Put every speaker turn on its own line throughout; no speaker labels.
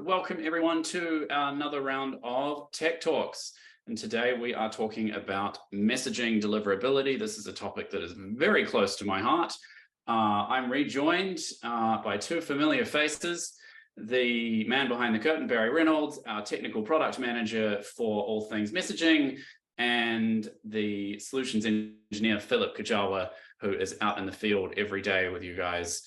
welcome everyone to another round of Tech Talks. And today we are talking about messaging deliverability. This is a topic that is very close to my heart. I'm rejoined by two familiar faces, the man behind the curtain, Barry Reynolds, our technical product manager for all things messaging, and the solutions engineer, Philip Kajawa, who is out in the field every day with you guys,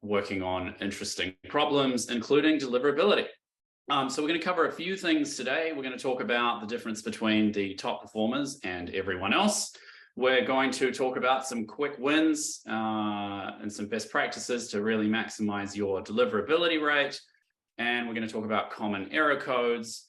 working on interesting problems, including deliverability. So we're going to cover a few things today. We're going to talk about the difference between the top performers and everyone else. We're going to talk about some quick wins and some best practices to really maximize your deliverability rate. And we're going to talk about common error codes,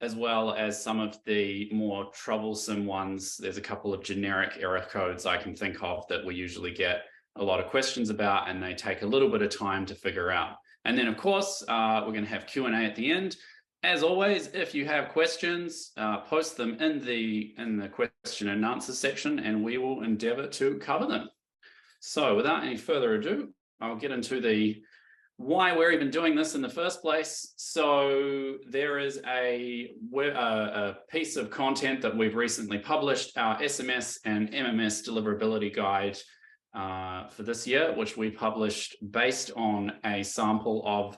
as well as some of the more troublesome ones. There's a couple of generic error codes I can think of that we usually get a lot of questions about, and they take a little bit of time to figure out. And then, of course, we're going to have Q&A at the end. As always, if you have questions, post them in the question and answer section, and we will endeavor to cover them. So without any further ado, I'll get into the why we're even doing this in the first place. So there is a piece of content that we've recently published, our SMS and MMS deliverability guide for this year, which we published based on a sample of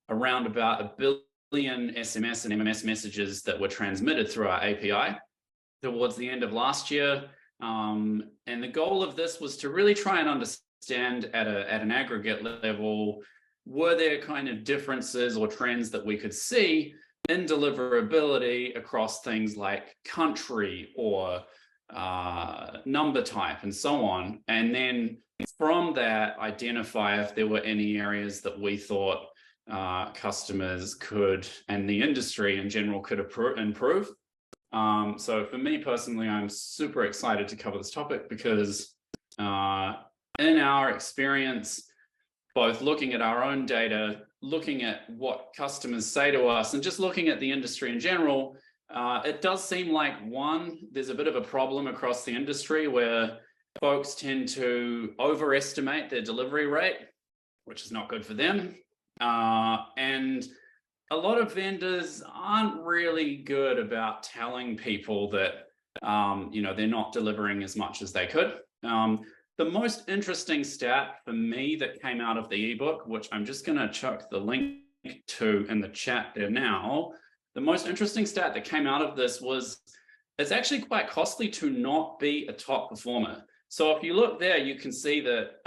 around about 1 billion SMS and MMS messages that were transmitted through our API towards the end of last year. And the goal of this was to really try and understand at an aggregate level, were there kind of differences or trends that we could see in deliverability across things like country or number type and so on, and then from that identify if there were any areas that we thought customers could, and the industry in general, could improve. So for me personally, I'm super excited to cover this topic because in our experience, both looking at our own data, looking at what customers say to us, and just looking at the industry in general, it does seem like, one, there's a bit of a problem across the industry where folks tend to overestimate their delivery rate, which is not good for them. And a lot of vendors aren't really good about telling people that, they're not delivering as much as they could. The most interesting stat for me that came out of the ebook, which I'm just going to chuck the link to in the chat there now, the most interesting stat that came out of this was it's actually quite costly to not be a top performer. So if you look there, you can see that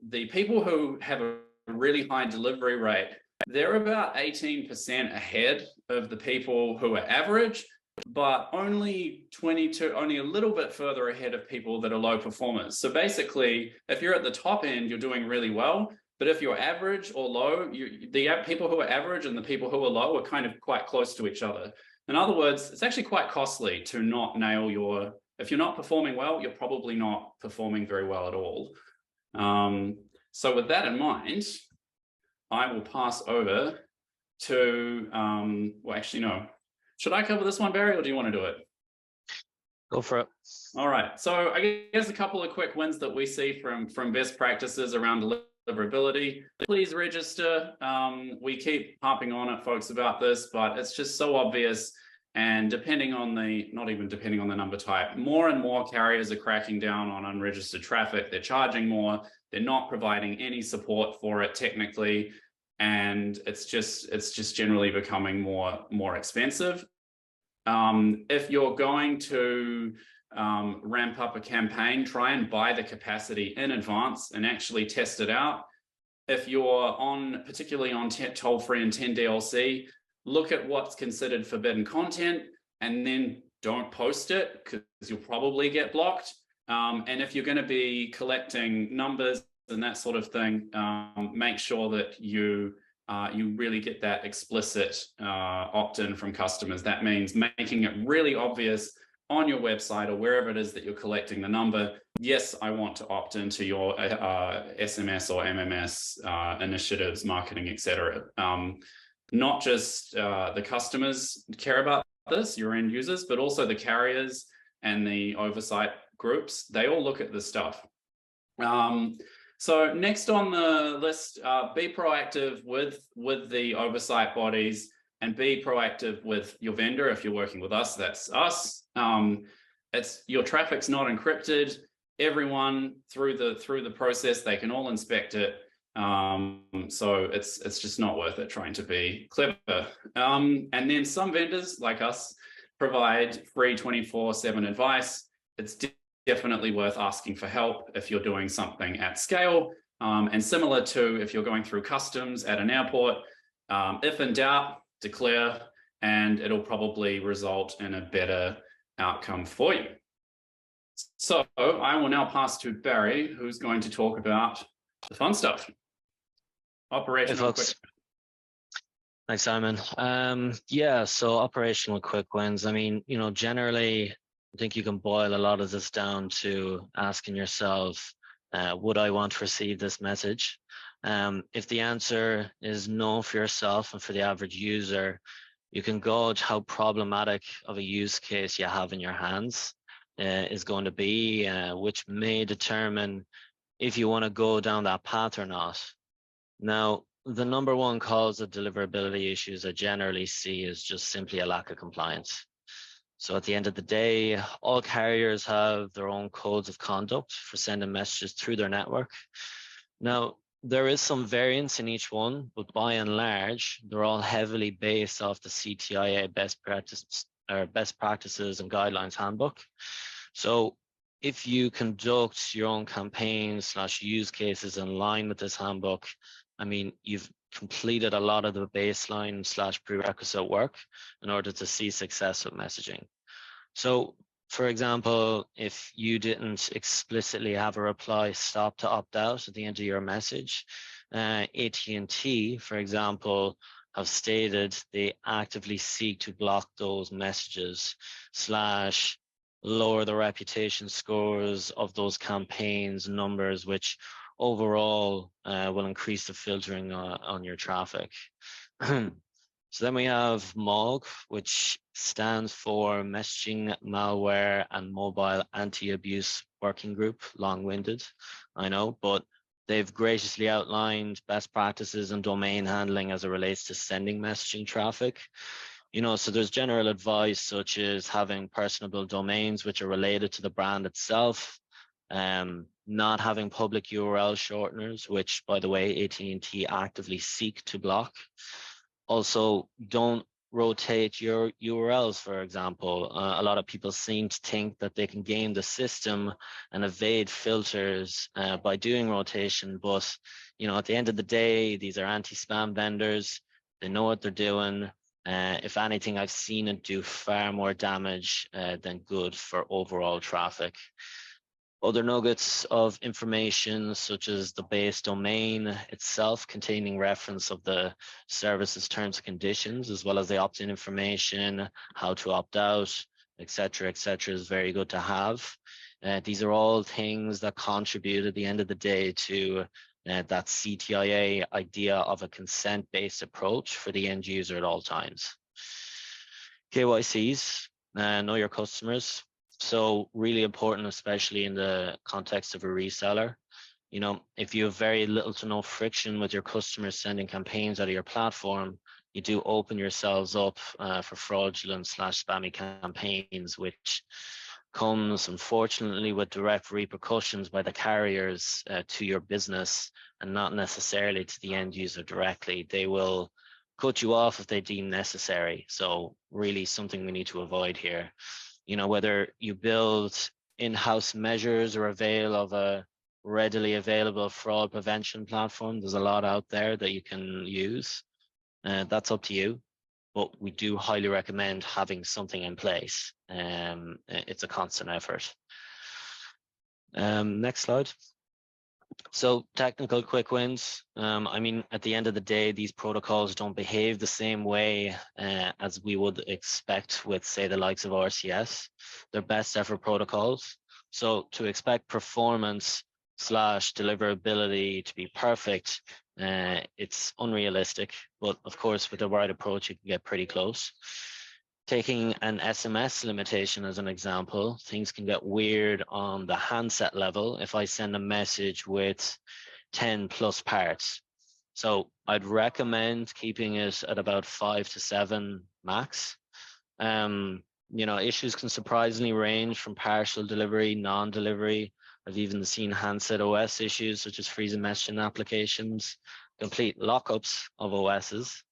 the people who have a really high delivery rate, they're about 18% ahead of the people who are average, but only a little bit further ahead of people that are low performers. So basically, if you're at the top end, you're doing really well. But if you're average or low, the people who are average and the people who are low are kind of quite close to each other. In other words, it's actually quite costly to not nail if you're not performing well, you're probably not performing very well at all. So with that in mind, I will pass over to, well, actually, no. Should I cover this one, Barry, or do you want to do it?
Go for it.
All right. So I guess a couple of quick wins that we see from best practices around deliverability. Please register. We keep harping on at folks about this, but it's just so obvious. And not even depending on the number type, more and more carriers are cracking down on unregistered traffic. They're charging more. They're not providing any support for it technically. And it's just generally becoming more expensive. If you're going to ramp up a campaign, try and buy the capacity in advance and actually test it out. If you're particularly on toll-free and 10DLC, look at what's considered forbidden content and then don't post it because you'll probably get blocked. And if you're going to be collecting numbers and that sort of thing, make sure that you really get that explicit opt-in from customers. That means making it really obvious on your website or wherever it is that you're collecting the number. Yes, I want to opt into your SMS or MMS initiatives, marketing, etc. Not just the customers care about this, your end users, but also the carriers and the oversight groups. They all look at this stuff. So next on the list, be proactive with the oversight bodies and be proactive with your vendor. If you're working with us, that's us. It's your traffic's not encrypted. Everyone through the process, they can all inspect it. So it's just not worth it trying to be clever. And then some vendors like us provide free 24/7 advice. It's definitely worth asking for help if you're doing something at scale. And similar to if you're going through customs at an airport, if in doubt, declare, and it'll probably result in a better outcome for you. So I will now pass to Barry, who's going to talk about the fun stuff. Operational quick.
Thanks, Simon. Yeah, so operational quick wins. I mean, generally, I think you can boil a lot of this down to asking yourself, would I want to receive this message? If the answer is no for yourself and for the average user, you can gauge how problematic of a use case you have in your hands is going to be, which may determine if you want to go down that path or not. Now, the number one cause of deliverability issues I generally see is just simply a lack of compliance. So at the end of the day, all carriers have their own codes of conduct for sending messages through their network. Now, there is some variance in each one, but by and large, they're all heavily based off the CTIA best practices and guidelines handbook. So if you conduct your own campaigns / use cases in line with this handbook, I mean, you've completed a lot of the baseline / prerequisite work in order to see success with messaging. So, for example, if you didn't explicitly have a reply stop to opt out at the end of your message, AT&T, for example, have stated they actively seek to block those messages / lower the reputation scores of those campaigns numbers, which overall will increase the filtering on your traffic. So then we have MALG, which stands for Messaging, Malware, and Mobile Anti-Abuse Working Group. Long-winded, I know, but they've graciously outlined best practices and domain handling as it relates to sending messaging traffic. So there's general advice such as having personable domains which are related to the brand itself, not having public URL shorteners, which, by the way, AT&T actively seek to block. Also, don't rotate your URLs, for example. A lot of people seem to think that they can game the system and evade filters by doing rotation, but at the end of the day, these are anti-spam vendors. They know what they're doing. If anything, I've seen it do far more damage than good for overall traffic. Other nuggets of information, such as the base domain itself containing reference of the service's terms and conditions, as well as the opt-in information, how to opt out, etc., is very good to have. These are all things that contribute at the end of the day to that CTIA idea of a consent-based approach for the end user at all times. KYCs, know your customers. So really important, especially in the context of a reseller. If you have very little to no friction with your customers sending campaigns out of your platform, you do open yourselves up for fraudulent / spammy campaigns, which comes unfortunately with direct repercussions by the carriers to your business and not necessarily to the end user directly. They will cut you off if they deem necessary. So really something we need to avoid here. Whether you build in-house measures or avail of a readily available fraud prevention platform, there's a lot out there that you can use. That's up to you, but we do highly recommend having something in place. It's a constant effort. Next slide. So technical quick wins. I mean, at the end of the day, these protocols don't behave the same way as we would expect with, say, the likes of RCS. They're best effort protocols. So to expect performance / deliverability to be perfect, it's unrealistic. But of course, with the right approach, you can get pretty close. Taking an SMS limitation as an example, things can get weird on the handset level. If I send a message with 10 plus parts. So I'd recommend keeping it at about 5 to 7 max. Issues can surprisingly range from partial delivery, non-delivery. I've even seen handset OS issues such as freezing messaging applications, complete lockups of OSs,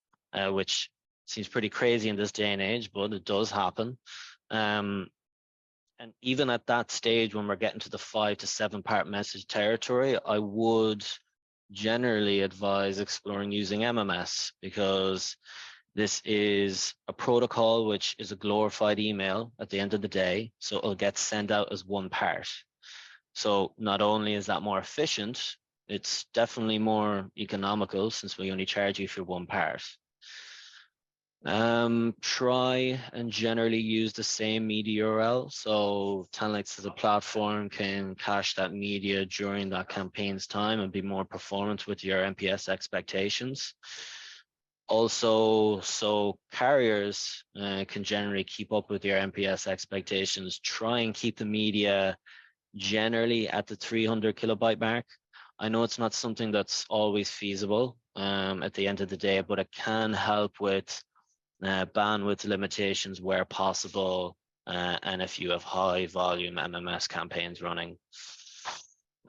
which seems pretty crazy in this day and age, but it does happen. And even at that stage, when we're getting to the 5 to 7 part message territory, I would generally advise exploring using MMS, because this is a protocol which is a glorified email at the end of the day, so it'll get sent out as one part. So not only is that more efficient, it's definitely more economical since we only charge you for one part. Try and generally use the same media URL. So Telnyx as a platform can cache that media during that campaign's time and be more performant with your NPS expectations. Also, so carriers can generally keep up with your NPS expectations. Try and keep the media generally at the 300 kilobyte mark. I know it's not something that's always feasible at the end of the day, but it can help with bandwidth limitations where possible, and if you have high volume MMS campaigns running.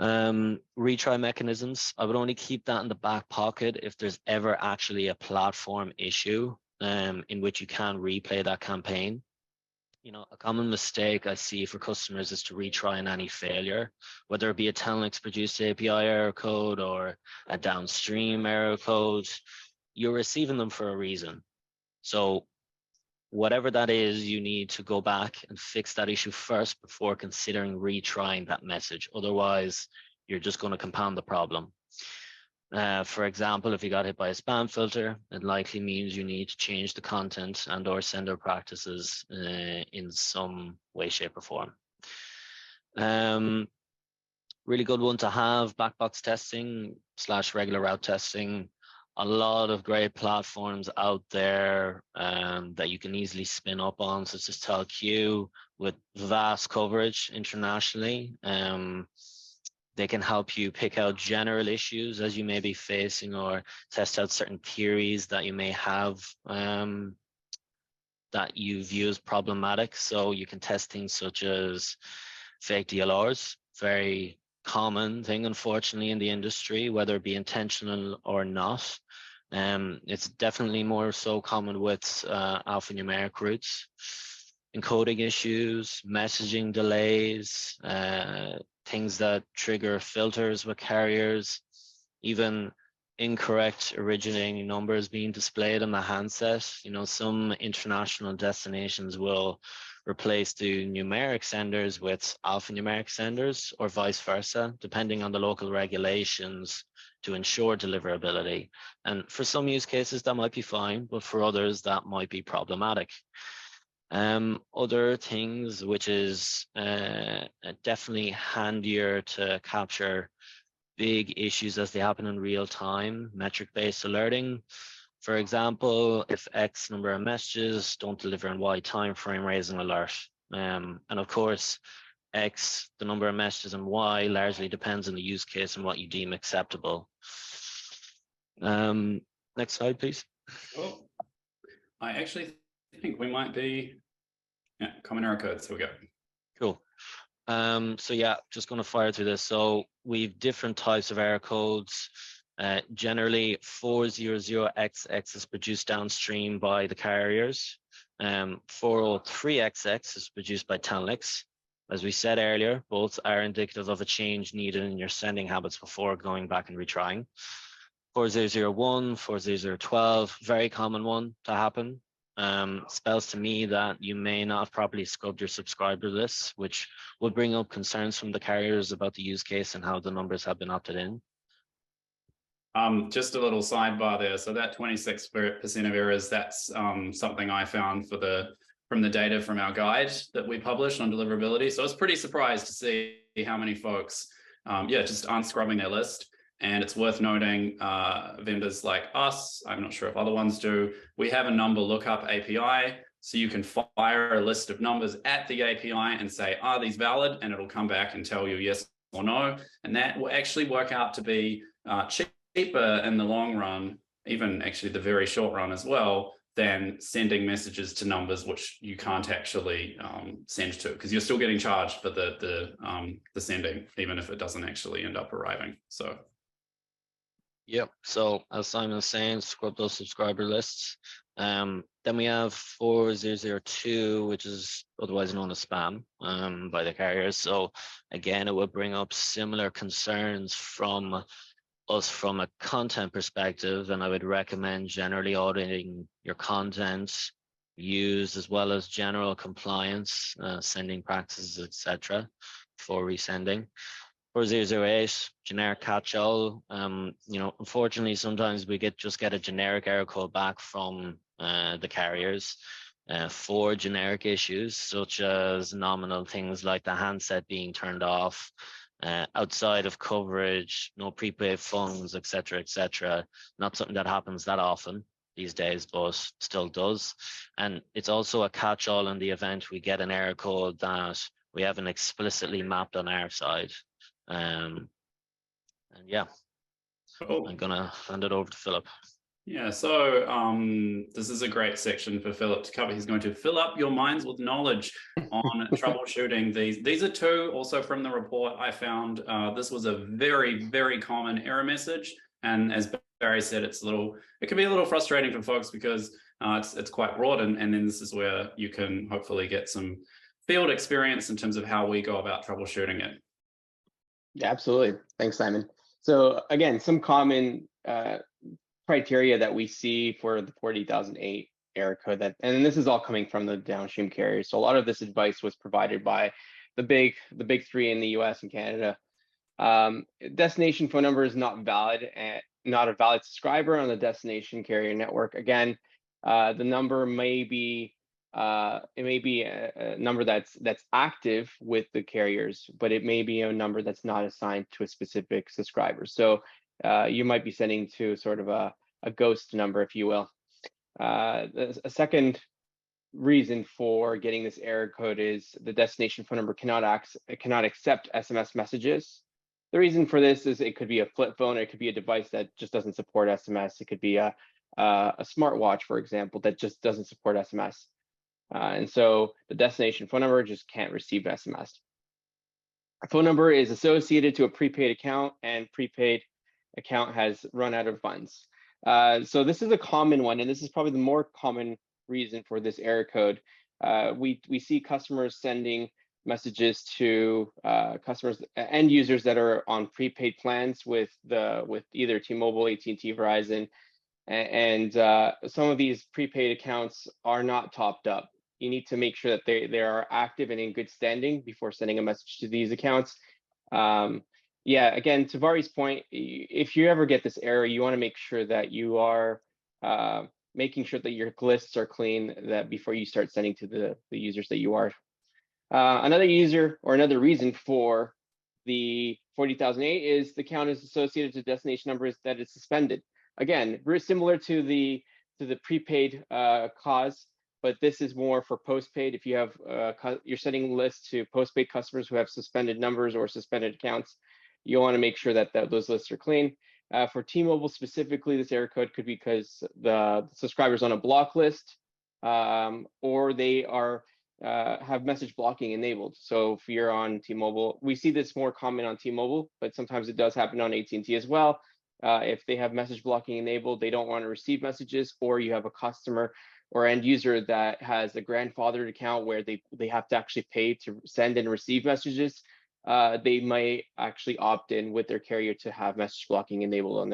Retry mechanisms, I would only keep that in the back pocket if there's ever actually a platform issue in which you can replay that campaign. A common mistake I see for customers is to retry in any failure, whether it be a Telnyx produced API error code or a downstream error code. You're receiving them for a reason. So whatever that is, you need to go back and fix that issue first before considering retrying that message. Otherwise, you're just going to compound the problem. For example, if you got hit by a spam filter, it likely means you need to change the content and or sender practices in some way, shape, or form. Really good one to have, black box testing / regular route testing. A lot of great platforms out there that you can easily spin up on, such as TelQ, with vast coverage internationally. They can help you pick out general issues as you may be facing, or test out certain theories that you may have that you view as problematic. So you can test things such as fake DLRs, very common thing, unfortunately, in the industry, whether it be intentional or not. It's definitely more so common with alphanumeric routes. Encoding issues, messaging delays, things that trigger filters with carriers, even incorrect originating numbers being displayed on the handset. Some international destinations will replace the numeric senders with alphanumeric senders, or vice versa, depending on the local regulations to ensure deliverability. And for some use cases, that might be fine, but for others, that might be problematic. Other things, which is definitely handier to capture big issues as they happen in real time, metric-based alerting. For example, if X number of messages don't deliver in Y time frame, raise an alert. And of course, X, the number of messages, and Y largely depends on the use case and what you deem acceptable. Next slide, please.
Oh, I actually think we might be, common error codes. Here we go.
Cool. So yeah, just going to fire through this. So we've different types of error codes. Generally, 400XX is produced downstream by the carriers. 403XX is produced by Telnyx. As we said earlier, both are indicative of a change needed in your sending habits before going back and retrying. 4001, 40012, very common one to happen. Spells to me that you may not have properly scrubbed your subscriber lists, which would bring up concerns from the carriers about the use case and how the numbers have been opted in.
Just a little sidebar there. So that 26% of errors, that's something I found from the data from our guide that we published on deliverability. So I was pretty surprised to see how many folks, just aren't scrubbing their list. And it's worth noting, vendors like us, I'm not sure if other ones do, we have a number lookup API. So you can fire a list of numbers at the API and say, are these valid? And it'll come back and tell you yes or no. And that will actually work out to be cheaper in the long run, even actually the very short run as well, than sending messages to numbers which you can't actually send to, because you're still getting charged for the sending, even if it doesn't actually end up arriving. So
Yep. So as Simon was saying, scrub those subscriber lists. Then we have 4002, which is otherwise known as spam by the carriers. So again, it would bring up similar concerns from us from a content perspective, and I would recommend generally auditing your content used, as well as general compliance, sending practices, etc., for resending. 4008, generic catch-all. Unfortunately, sometimes we just get a generic error code back from the carriers for generic issues, such as nominal things like the handset being turned off, outside of coverage, no prepaid funds, etc., etc. Not something that happens that often these days, but still does. And it's also a catch-all in the event we get an error code that we haven't explicitly mapped on our side. And yeah,
cool.
I'm gonna hand it over to Philip.
Yeah, so this is a great section for Philip to cover. He's going to fill up your minds with knowledge on troubleshooting these. These are two also from the report I found. This was a very, very common error message. And as Barry said, it can be a little frustrating for folks because it's quite broad. And then this is where you can hopefully get some field experience in terms of how we go about troubleshooting it.
Yeah, absolutely. Thanks, Simon. So again, some common criteria that we see for the 4008 error code, and this is all coming from the downstream carriers. So a lot of this advice was provided by the big three in the US and Canada. Destination phone number is not valid and not a valid subscriber on the destination carrier network. Again, the number may be a number that's active with the carriers, but it may be a number that's not assigned to a specific subscriber. So you might be sending to sort of a ghost number, if you will. A second reason for getting this error code is the destination phone number cannot accept SMS messages. The reason for this is it could be a flip phone, or it could be a device that just doesn't support SMS. It could be a smartwatch, for example, that just doesn't support SMS. And so the destination phone number just can't receive SMS. A phone number is associated to a prepaid account, and prepaid account has run out of funds. So this is a common one, and this is probably the more common reason for this error code. We see customers sending messages to end users that are on prepaid plans with either T-Mobile, AT&T, Verizon, and some of these prepaid accounts are not topped up. You need to make sure that they are active and in good standing before sending a message to these accounts. Yeah, again, to Vari's point, if you ever get this error, you want to make sure that you are making sure that your lists are clean that before you start sending to the users that you are. Another reason for the 40,008 is the account is associated to destination numbers that is suspended. Again, very similar to the prepaid cause, but this is more for postpaid. If you have you're sending lists to postpaid customers who have suspended numbers or suspended accounts, you want to make sure that those lists are clean. For T-Mobile specifically, this error code could be because the subscribers on a block list, or they are have message blocking enabled. So if you're on T-Mobile, we see this more common on T-Mobile, but sometimes it does happen on AT&T as well. If they have message blocking enabled, they don't want to receive messages, or you have a customer or end user that has a grandfathered account where they have to actually pay to send and receive messages, they might actually opt in with their carrier to have message blocking enabled on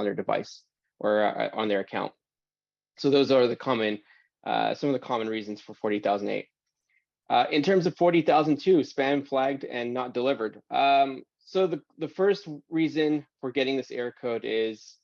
their device or on their account. So those are the some of the common reasons for 40,008. In terms of 40,002, spam flagged and not delivered. So the first reason for getting this error code is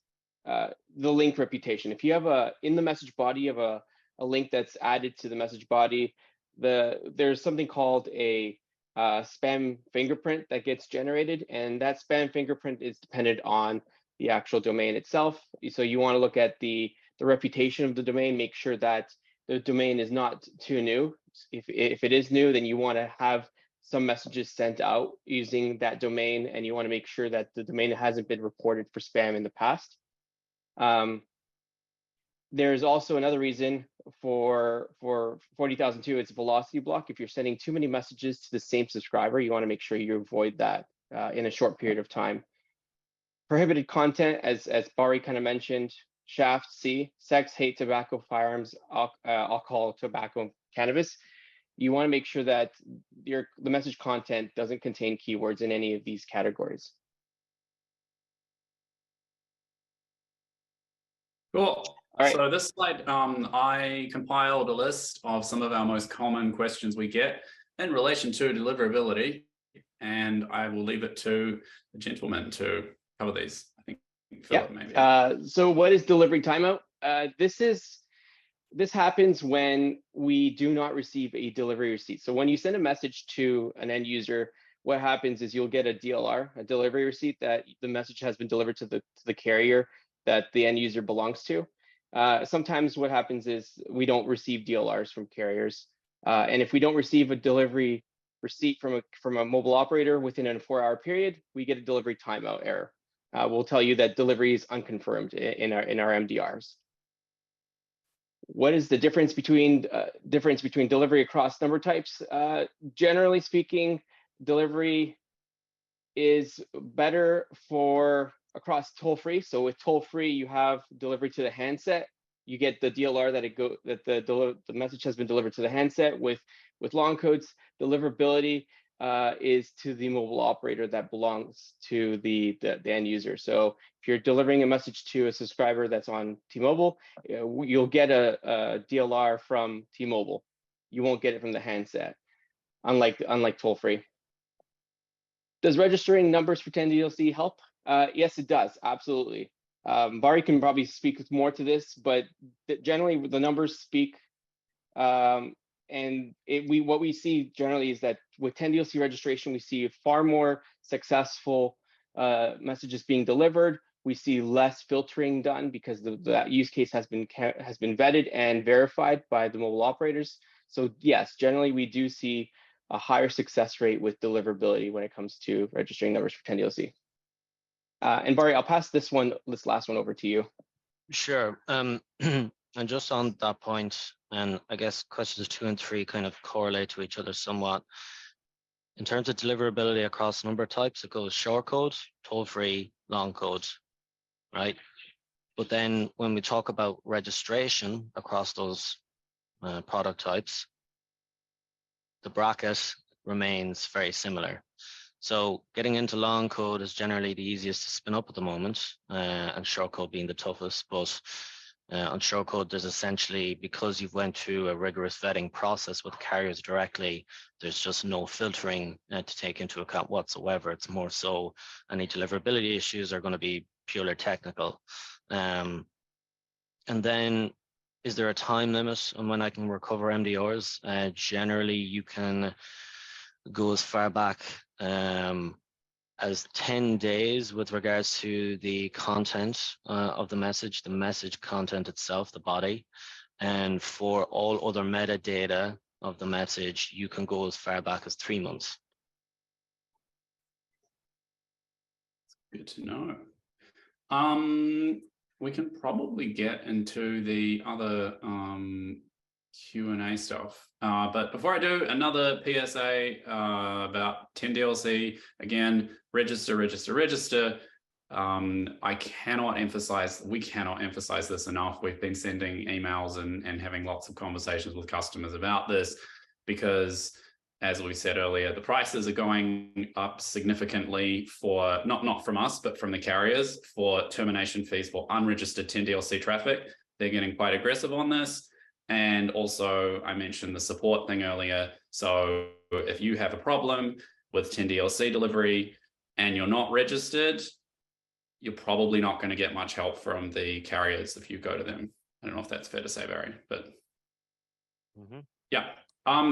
the link reputation. If you have in the message body of a link that's added to the message body, there's something called a spam fingerprint that gets generated, and that spam fingerprint is dependent on the actual domain itself. So you want to look at the reputation of the domain, make sure that the domain is not too new. If it is new, then you want to have some messages sent out using that domain, and you want to make sure that the domain hasn't been reported for spam in the past. There's also another reason for 40,002, it's velocity block. If you're sending too many messages to the same subscriber, you want to make sure you avoid that in a short period of time. Prohibited content, as Bari kind of mentioned, shaft, C, sex, hate, tobacco, firearms, alcohol, tobacco, cannabis. You want to make sure that the message content doesn't contain keywords in any of these categories.
Cool.
All right.
So this slide, I compiled a list of some of our most common questions we get in relation to deliverability, and I will leave it to the gentleman to cover these. I think Philip, maybe.
So what is delivery timeout? This happens when we do not receive a delivery receipt. So when you send a message to an end user, what happens is you'll get a DLR, a delivery receipt, that the message has been delivered to the carrier that the end user belongs to. Sometimes what happens is we don't receive DLRs from carriers. And if we don't receive a delivery receipt from a mobile operator within a 4-hour period, we get a delivery timeout error. We'll tell you that delivery is unconfirmed in our MDRs. What is the difference between delivery across number types? Generally speaking, delivery is better for across toll-free. So with toll-free, you have delivery to the handset. You get the DLR that the message has been delivered to the handset. With long codes, deliverability is to the mobile operator that belongs to the end user. So if you're delivering a message to a subscriber that's on T-Mobile, you'll get a DLR from T-Mobile. You won't get it from the handset, unlike toll-free. Does registering numbers for 10DLC help? Yes, it does, absolutely. Bari can probably speak more to this, but generally the numbers speak. And what we see generally is that with 10DLC registration, we see far more successful messages being delivered. We see less filtering done because that use case has been vetted and verified by the mobile operators. So yes, generally we do see a higher success rate with deliverability when it comes to registering numbers for 10DLC. And Bari, I'll pass this last one over to you.
Sure. And just on that point, and I guess questions 2 and 3 kind of correlate to each other somewhat. In terms of deliverability across number types, it goes short code, toll-free, long code, right? But then when we talk about registration across those product types, the bracket remains very similar. So getting into long code is generally the easiest to spin up at the moment, and short code being the toughest. But on short code, there's essentially, because you've went through a rigorous vetting process with carriers directly, there's just no filtering to take into account whatsoever. It's more so any deliverability issues are going to be purely technical. And then, is there a time limit on when I can recover MDRs? Generally, you can go as far back as 10 days with regards to the content of the message content itself, the body. And for all other metadata of the message, you can go as far back as 3 months.
Good to know. We can probably get into the other Q&A stuff. But before I do, another PSA about 10DLC. Again, register. I cannot emphasize, we cannot emphasize this enough. We've been sending emails and having lots of conversations with customers about this because, as we said earlier, the prices are going up significantly for, not from us, but from the carriers, for termination fees for unregistered 10DLC traffic. They're getting quite aggressive on this. And also, I mentioned the support thing earlier. So if you have a problem with 10DLC delivery and you're not registered, you're probably not going to get much help from the carriers if you go to them. I don't know if that's fair to say, Barry, but yeah.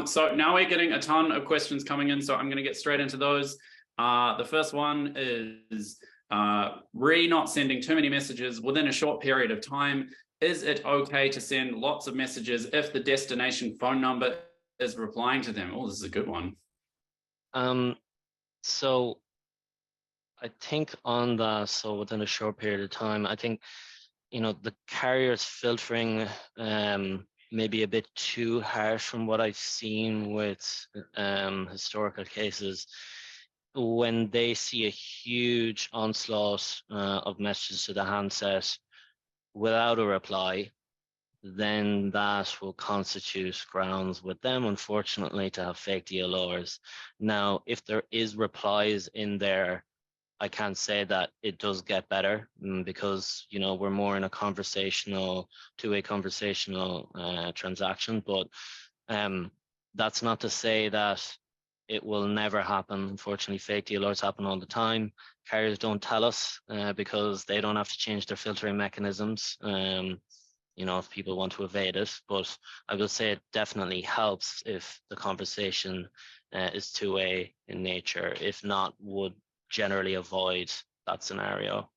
So now we're getting a ton of questions coming in, so I'm going to get straight into those. The first one is not sending too many messages within a short period of time. Is it okay to send lots of messages if the destination phone number is replying to them? Oh, this is a good one.
So I think on that, so within a short period of time, I think, the carriers filtering maybe a bit too harsh from what I've seen with historical cases. When they see a huge onslaught of messages to the handset without a reply, then that will constitute grounds with them, unfortunately, to have fake DLOs. Now, if there is replies in there, I can't say that it does get better because, we're more in a two-way conversational transaction. But that's not to say that it will never happen. Unfortunately, fake DLRs happen all the time. Carriers don't tell us because they don't have to change their filtering mechanisms. If people want to evade it, but I will say it definitely helps if the conversation is two-way in nature. If not, would generally avoid that scenario.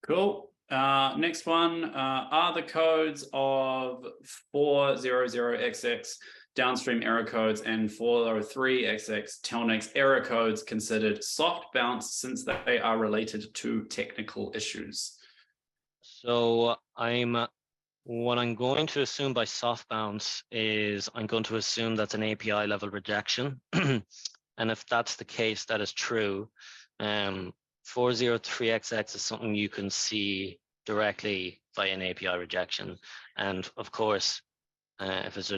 Cool. Next one, are the codes of 400XX downstream error codes and 403XX Telnyx error codes considered soft bounce since they are related to technical issues?
So what I'm going to assume by soft bounce is I'm going to assume that's an API level rejection. And if that's the case, that is true. 403XX is something you can see directly by an API rejection. And of course, if it's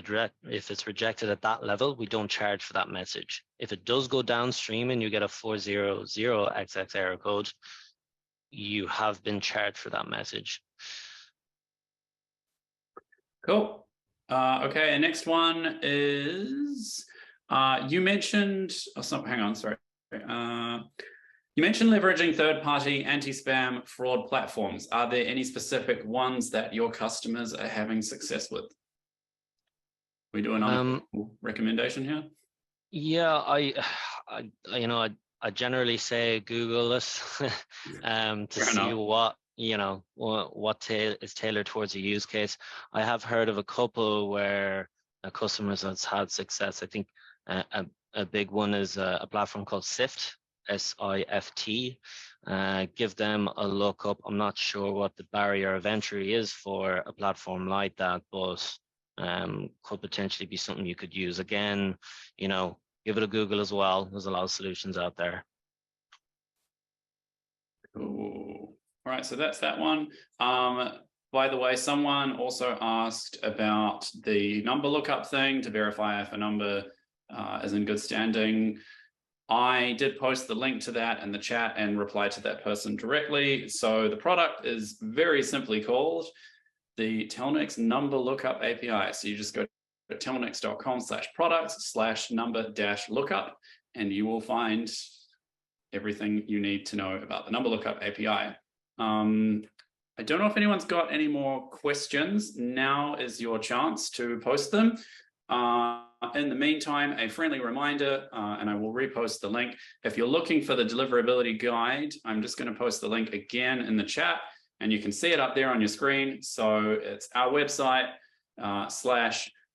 rejected at that level, we don't charge for that message. If it does go downstream and you get a 400XX error code, you have been charged for that message.
Cool. Okay, and next one is you mentioned. Hang on, sorry. You mentioned leveraging third-party anti-spam fraud platforms. Are there any specific ones that your customers are having success with? We do an recommendation here.
Yeah, I generally say Google this to see what is tailored towards a use case. I have heard of a couple where a customer has had success. I think a big one is a platform called Sift, SIFT. Give them a look up. I'm not sure what the barrier of entry is for a platform like that, but could potentially be something you could use. Again, give it a Google as well. There's a lot of solutions out there.
Cool. All right, so that's that one. By the way, someone also asked about the number lookup thing to verify if a number is in good standing. I did post the link to that in the chat and reply to that person directly. So the product is very simply called the Telnyx number lookup API. So you just go to telnyx.com/products/number-lookup, and you will find everything you need to know about the number lookup API. I don't know if anyone's got any more questions. Now is your chance to post them. In the meantime, a friendly reminder, and I will repost the link. If you're looking for the deliverability guide, I'm just going to post the link again in the chat, and you can see it up there on your screen. So it's our website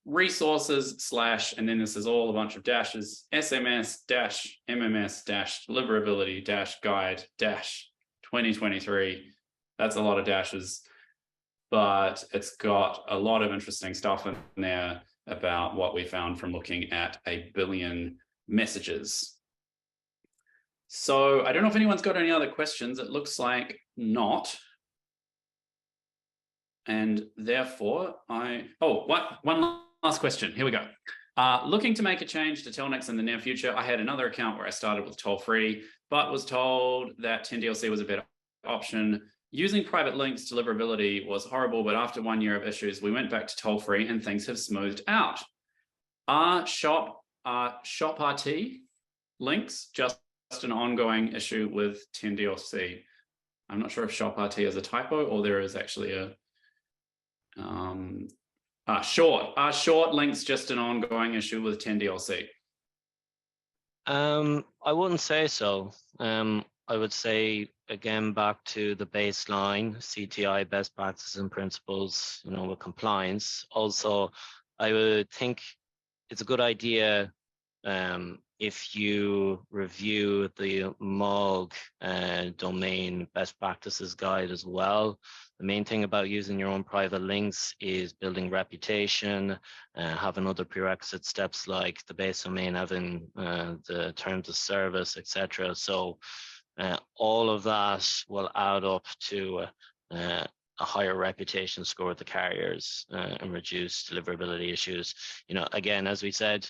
/resources/ and then this is all a bunch of dashes, SMS-MMS-deliverability-guide-2023. That's a lot of dashes, but it's got a lot of interesting stuff in there about what we found from looking at 1 billion messages. So I don't know if anyone's got any other questions. It looks like not. And therefore, one last question. Here we go. Looking to make a change to Telnyx in the near future. I had another account where I started with toll-free, but was told that 10DLC was a better option. Using private links deliverability was horrible, but after 1 year of issues, we went back to toll-free and things have smoothed out. Are shop RT links just an ongoing issue with 10DLC? I'm not sure if shop RT is a typo or there is actually a short links just an ongoing issue with 10DLC?
I wouldn't say so. I would say, again, back to the baseline, CTI, best practices and principles, with compliance. Also, I would think it's a good idea if you review the MOG domain best practices guide as well. The main thing about using your own private links is building reputation, having other prerequisite steps like the base domain, having the terms of service, etc. So all of that will add up to a higher reputation score with the carriers and reduce deliverability issues. You know, again, as we said,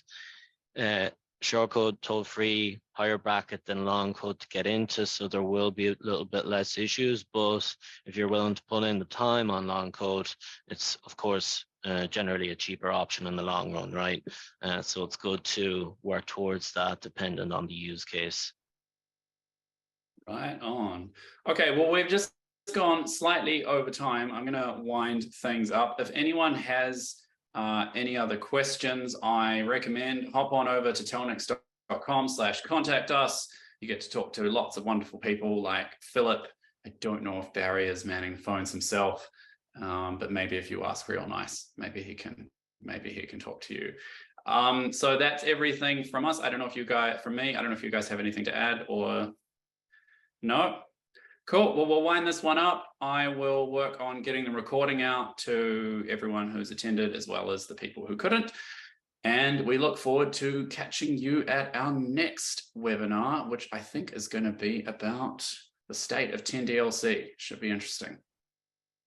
short code toll free, higher bracket than long code to get into, so there will be a little bit less issues. But if you're willing to put in the time on long code, it's of course generally a cheaper option in the long run, right? So it's good to work towards that dependent on the use case.
Right on. Okay, well, we've just gone slightly over time. I'm going to wind things up. If anyone has any other questions, I recommend hop on over to telnyx.com/contact us. You get to talk to lots of wonderful people like Philip. I don't know if Barry is manning the phones himself, but maybe if you ask real nice, maybe he can talk to you. So that's everything from us. I don't know if you guys, from me, I don't know if you guys have anything to add or no. Cool. Well, we'll wind this one up. I will work on getting the recording out to everyone who's attended, as well as the people who couldn't. And we look forward to catching you at our next webinar, which I think is going to be about the state of 10DLC. Should be interesting.